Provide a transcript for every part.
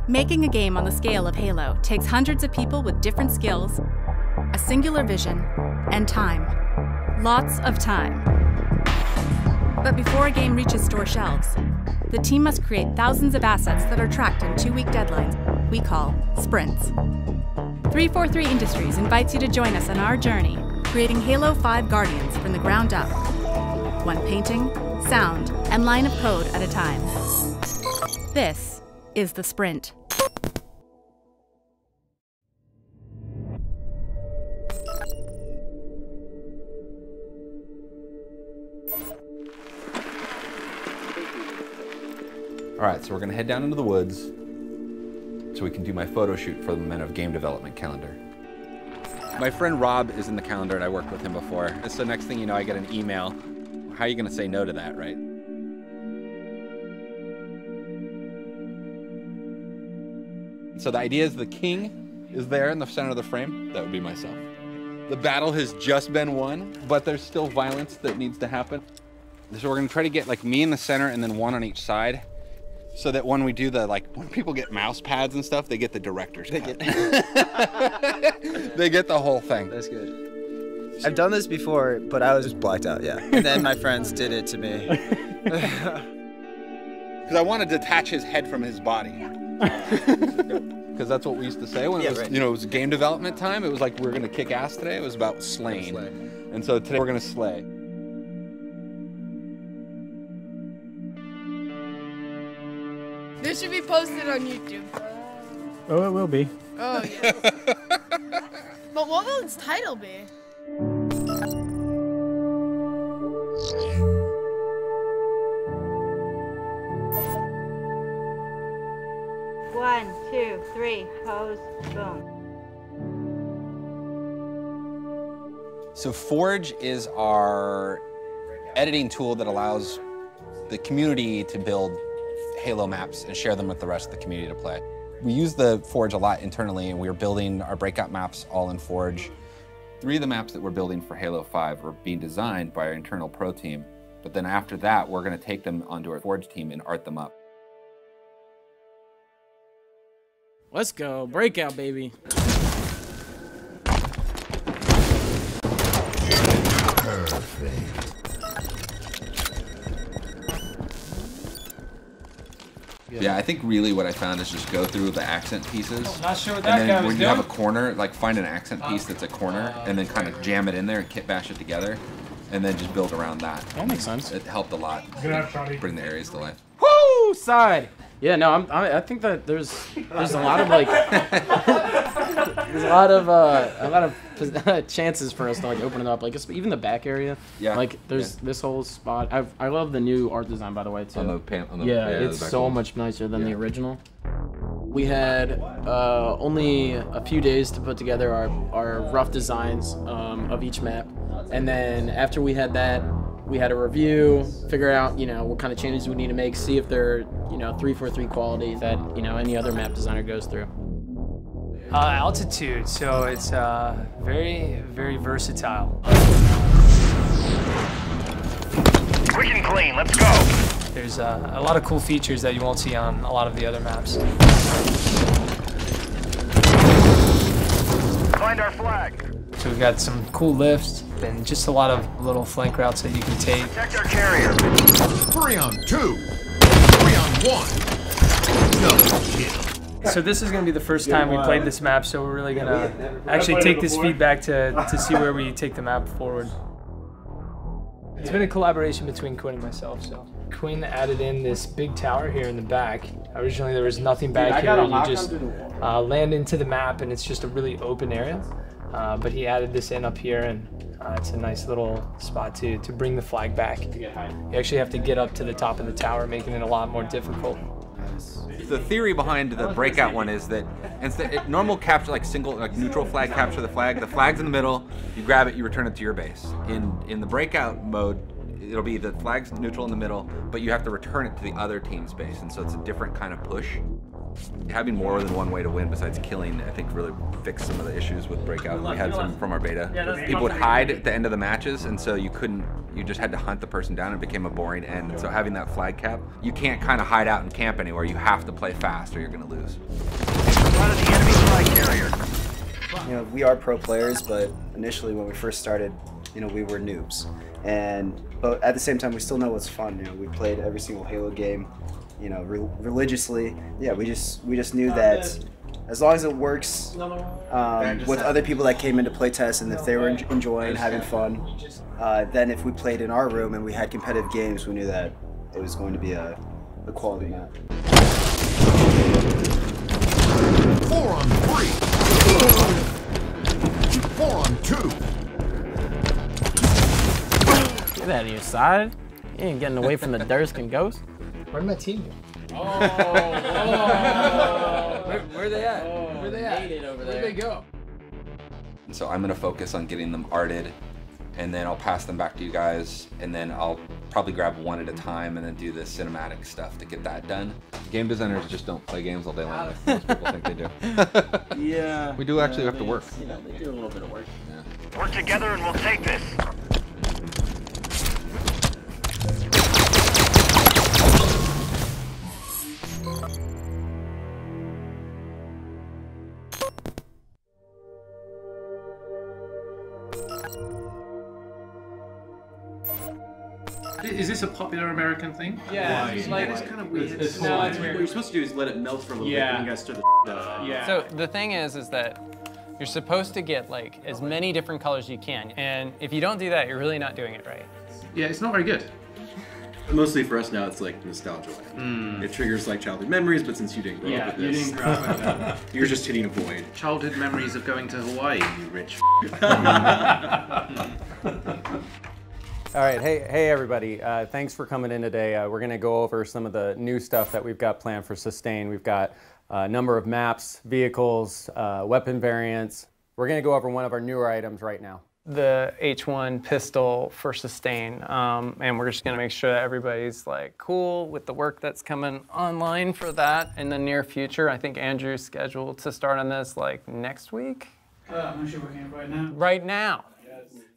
Making a game on the scale of Halo takes hundreds of people with different skills, a singular vision, and time. Lots of time. But before a game reaches store shelves, the team must create thousands of assets that are tracked in 2-week deadlines we call sprints. 343 Industries invites you to join us on our journey, creating Halo 5 Guardians from the ground up. One painting, sound, and line of code at a time. This is the sprint. All right, so we're gonna head down into the woods so we can do my photo shoot for the Men of Game Development calendar. My friend Rob is in the calendar and I worked with him before. And so next thing you know, I get an email. How are you gonna say no to that, right? So the idea is the king is there in the center of the frame. That would be myself. The battle has just been won, but there's still violence that needs to happen. So we're gonna try to get like me in the center and then one on each side, so that when we do the, like, when people get mouse pads and stuff, they get the director's cut. They get the whole thing. That's good. I've done this before, but I was just blacked out, yeah. And then my friends did it to me. Because I want to detach his head from his body. Because that's what we used to say when it was, you know, it was game development time. It was like, we're going to kick ass today. It was about slaying. And so today we're going to slay. This should be posted on YouTube. Oh, it will be. Oh, yeah. But what will its title be? One, two, three, pose, boom. So Forge is our editing tool that allows the community to build Halo maps and share them with the rest of the community to play. We use the Forge a lot internally, and we're building our breakout maps all in Forge. 3 of the maps that we're building for Halo 5 were being designed by our internal pro team, but then after that, we're going to take them onto our Forge team and art them up. Let's go. Breakout, baby. Perfect. Yeah, I think really what I found is just go through the accent pieces. Oh, not sure what that and guy then was when you doing. have a corner, like find an accent piece that's a corner and then kind of jam it in there and kit bash it together and then just build around that. That makes sense. It helped a lot. Bring the areas to life. Woo! Side! Yeah, no, I think that there's a lot of like there's a lot of chances for us to like open it up, like even the back area. Yeah. Like there's this whole spot. I love the new art design, by the way, too. Yeah, it's so much nicer than the original. We had only a few days to put together our rough designs of each map, and then after we had that, we had a review, figure out, you know, what kind of changes we need to make, see if they're, you know, 343 quality that, you know, any other map designer goes through. Altitude, so it's very, very versatile. Quick and clean, let's go. There's a lot of cool features that you won't see on a lot of the other maps. Find our flag. So we've got some cool lifts and just a lot of little flank routes that you can take. Protect our carrier. 3 on 2. 3 on 1. No kill. So this is going to be the first time we played this map, so we're really going to actually take this feedback to see where we take the map forward. It's been a collaboration between Quinn and myself. So Quinn added in this big tower here in the back. Originally there was nothing back here. You just land into the map and it's just a really open area. But he added this in up here, and it's a nice little spot to bring the flag back. You actually have to get up to the top of the tower, making it a lot more difficult. The theory behind the breakout one is that instead normal capture, like neutral flag capture the flag's in the middle, you grab it, you return it to your base. In the breakout mode, it'll be the flag's neutral in the middle, but you have to return it to the other team's base, and so it's a different kind of push. Having more than one way to win besides killing, I think, really fixed some of the issues with Breakout. We had some from our beta. People would hide at the end of the matches, and so you just had to hunt the person down. It became a boring end. And so having that flag cap, you can't kind of hide out and camp anywhere. You have to play fast or you're going to lose. The enemy flag carrier. You know, we are pro players, but initially when we first started, you know, we were noobs. But at the same time, we still know what's fun. You know, we played every single Halo game, you know, religiously. Yeah, we just knew that as long as it works with other people that came into playtest, and if they were enjoying, having fun, then if we played in our room and we had competitive games, we knew that it was going to be a quality map. 4 on 3. 4 on 2. Get out of your side. You ain't getting away from the Dursk and Ghost. Where'd my team go? Where they at? Where they at? Over there. Where'd they go? And so I'm gonna focus on getting them arted, and then I'll pass them back to you guys, and then I'll probably grab one at a time and then do the cinematic stuff to get that done. Game designers just don't play games all day long like most people think they do. Yeah. We do actually have to work. You know, they do a little bit of work. Yeah. Work together and we'll take this. Is this a popular American thing? Yeah, it's kind of weird. It's weird. What you're supposed to do is let it melt for a little bit, and you guys stir the out. Yeah. So the thing is that you're supposed to get like as many different colors as you can, and if you don't do that, you're really not doing it right. Yeah, it's not very good. Mostly for us now, it's like nostalgia. It triggers like childhood memories, but since you didn't grow up with this, you didn't grow up with that. You're just hitting a void. Childhood memories of going to Hawaii, you rich. All right, hey everybody. Thanks for coming in today. We're gonna go over some of the new stuff that we've got planned for Sustain. We've got a number of maps, vehicles, weapon variants. We're gonna go over one of our newer items right now. The H1 pistol for Sustain, and we're just gonna make sure that everybody's like cool with the work that's coming online for that in the near future. I think Andrew's scheduled to start on this like next week. I'm actually working on it right now. Right now.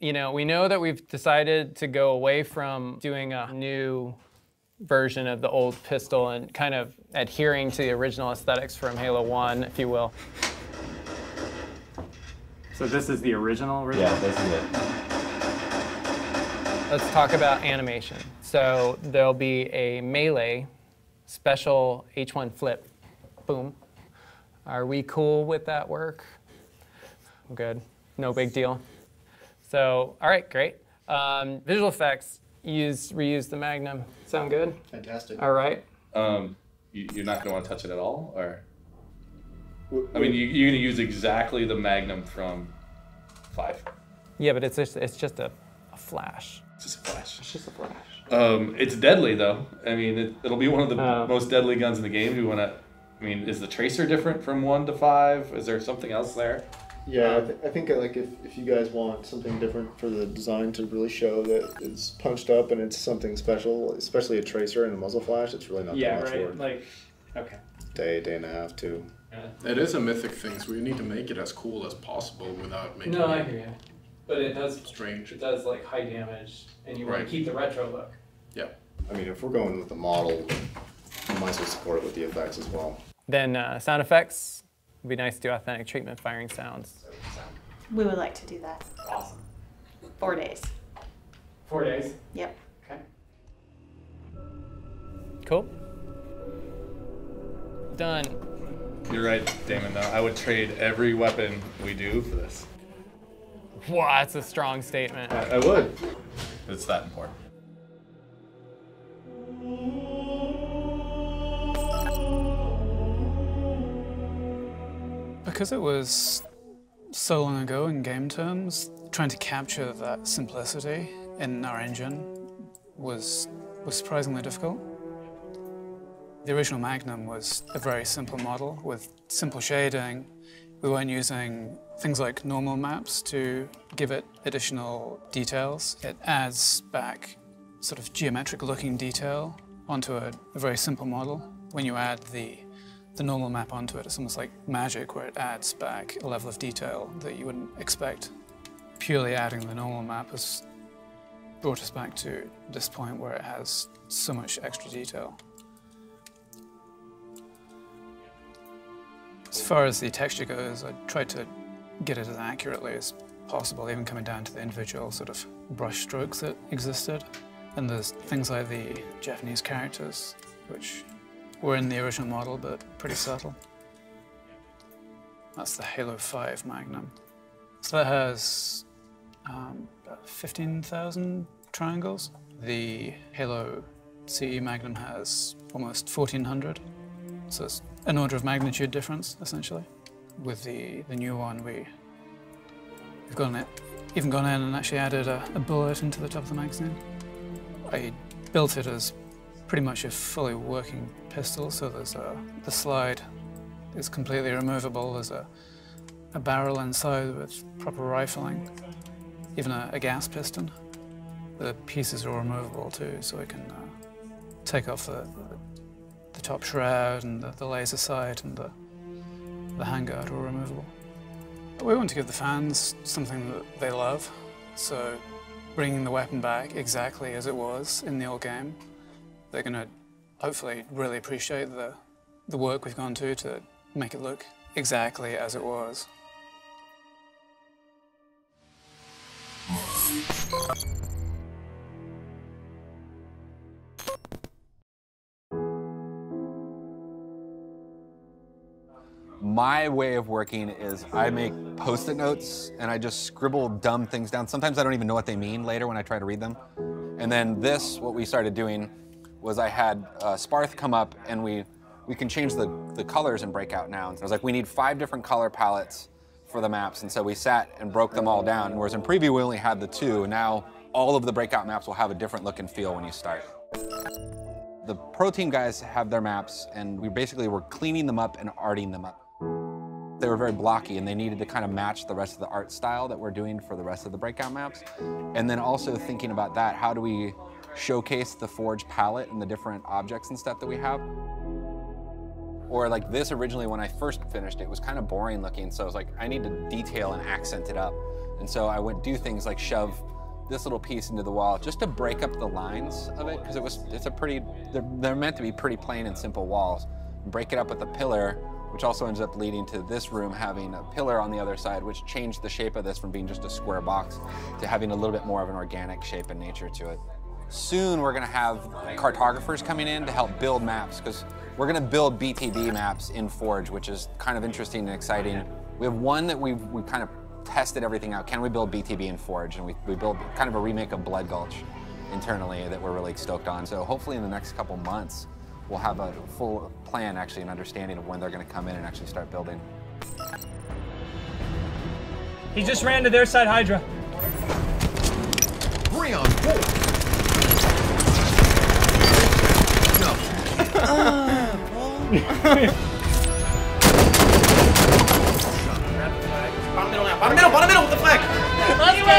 You know, we know that we've decided to go away from doing a new version of the old pistol and kind of adhering to the original aesthetics from Halo 1, if you will. So this is the original? Yeah, this is it. Let's talk about animation. So there'll be a melee special H1 flip. Boom. Are we cool with that work? Good. No big deal. So, all right, great. Visual effects, reuse the Magnum. Sound good? Fantastic. All right. You're not going to want to touch it at all, or? I mean, you're going to use exactly the Magnum from 5. Yeah, but it's just a flash. It's just a flash. It's just a flash. It's deadly though. I mean, it'll be one of the most deadly guns in the game. You want to? I mean, is the tracer different from 1 to 5? Is there something else there? Yeah, I think like if you guys want something different for the design to really show that it's punched up and it's something special, especially a tracer and a muzzle flash, it's really not that much work. Like, okay. Day and a half too. Yeah. It is a mythic thing, so we need to make it as cool as possible without making I it hear you. But it does strange. It does like high damage, and you want to keep the retro look. Yeah. I mean, if we're going with the model, we might as well support it with the effects as well. Then sound effects. It'd be nice to do authentic treatment firing sounds. We would like to do that. Awesome. 4 days. 4 days? Yep. Okay. Cool. Done. You're right, Damon, though. I would trade every weapon we do for this. Wow, that's a strong statement. I would. It's that important. Because it was so long ago in game terms, trying to capture that simplicity in our engine was surprisingly difficult. The original Magnum was a very simple model with simple shading. We weren't using things like normal maps to give it additional details. It adds back sort of geometric looking detail onto a very simple model when you add the the normal map onto it. It's almost like magic where it adds back a level of detail that you wouldn't expect. Purely adding the normal map has brought us back to this point where it has so much extra detail. As far as the texture goes, I tried to get it as accurately as possible, even coming down to the individual sort of brush strokes that existed. And there's things like the Japanese characters, which were in the original model, but pretty subtle. That's the Halo 5 Magnum. So that has about 15,000 triangles. The Halo CE Magnum has almost 1,400. So it's an order of magnitude difference, essentially. With the new one, we've even gone in and actually added a bullet into the top of the magazine. I built it as pretty much a fully working pistol, so there's the slide is completely removable. There's a barrel inside with proper rifling, even a gas piston. The pieces are all removable too, so I can take off the top shroud and the laser sight and the handguard are all removable. We want to give the fans something that they love, so bringing the weapon back exactly as it was in the old game, they're going to hopefully really appreciate the work we've gone to make it look exactly as it was. My way of working is I make Post-it notes and I just scribble dumb things down. Sometimes I don't even know what they mean later when I try to read them. And then what we started doing was I had Sparth come up and we can change the colors in Breakout now. And I was like, we need 5 different color palettes for the maps. And so we sat and broke them all down. Whereas in preview, we only had the 2. And now all of the Breakout maps will have a different look and feel when you start. The pro team guys have their maps and we basically were cleaning them up and arting them up. They were very blocky and they needed to kind of match the rest of the art style that we're doing for the rest of the Breakout maps. And then also thinking about that, how do we showcase the Forge palette and the different objects and stuff that we have? Or like this originally when I first finished it was kind of boring looking, so I was like, I need to detail and accent it up. And so I would do things like shove this little piece into the wall just to break up the lines of it, because they're meant to be pretty plain and simple walls. And break it up with a pillar, which also ends up leading to this room having a pillar on the other side, which changed the shape of this from being just a square box to having a little bit more of an organic shape and nature to it. Soon we're gonna have cartographers coming in to help build maps, because we're gonna build BTB maps in Forge, which is kind of interesting and exciting. We have one that we kind of tested everything out. Can we build BTB in Forge? And we built kind of a remake of Blood Gulch internally that we're really stoked on. So hopefully in the next couple months, we'll have a full plan, actually, an understanding of when they're going to come in and actually start building. He just ran to their side Hydra. 3 on 4. No. Bottom middle with the flag. Let's go!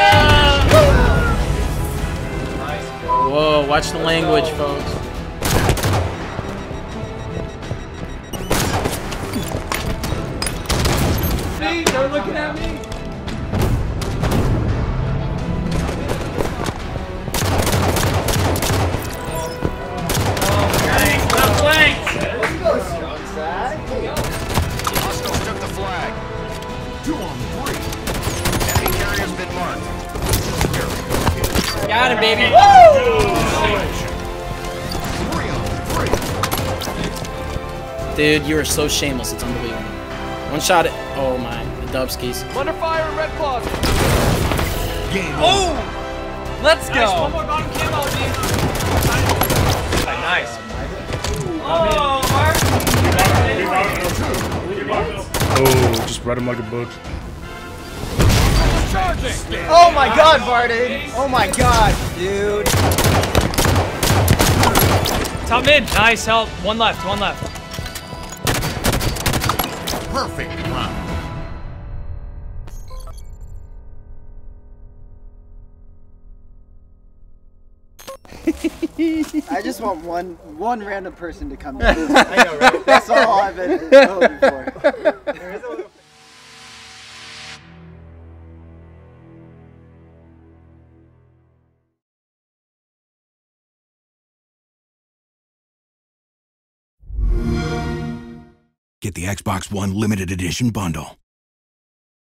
Whoa, watch the language, folks. See, they're looking at me. Hostiles took the flag. 2 on 3. Enemy carrier's been marked. Got him, baby. Woo! 3 on 3. Dude, you are so shameless. It's unbelievable. One shot it. Oh my, the Dubskis. Under fire, Red Claws. Game over. Let's go. Nice, one more bottom camo, dude. Nice. Oh, Mark. Oh, just read him like a book. Oh my God, Varden. Oh my God, dude. Top mid. Nice help. One left. Perfect round. I just want one random person to come in. I know, right? That's all I've been hoping for. Get the Xbox One Limited Edition bundle.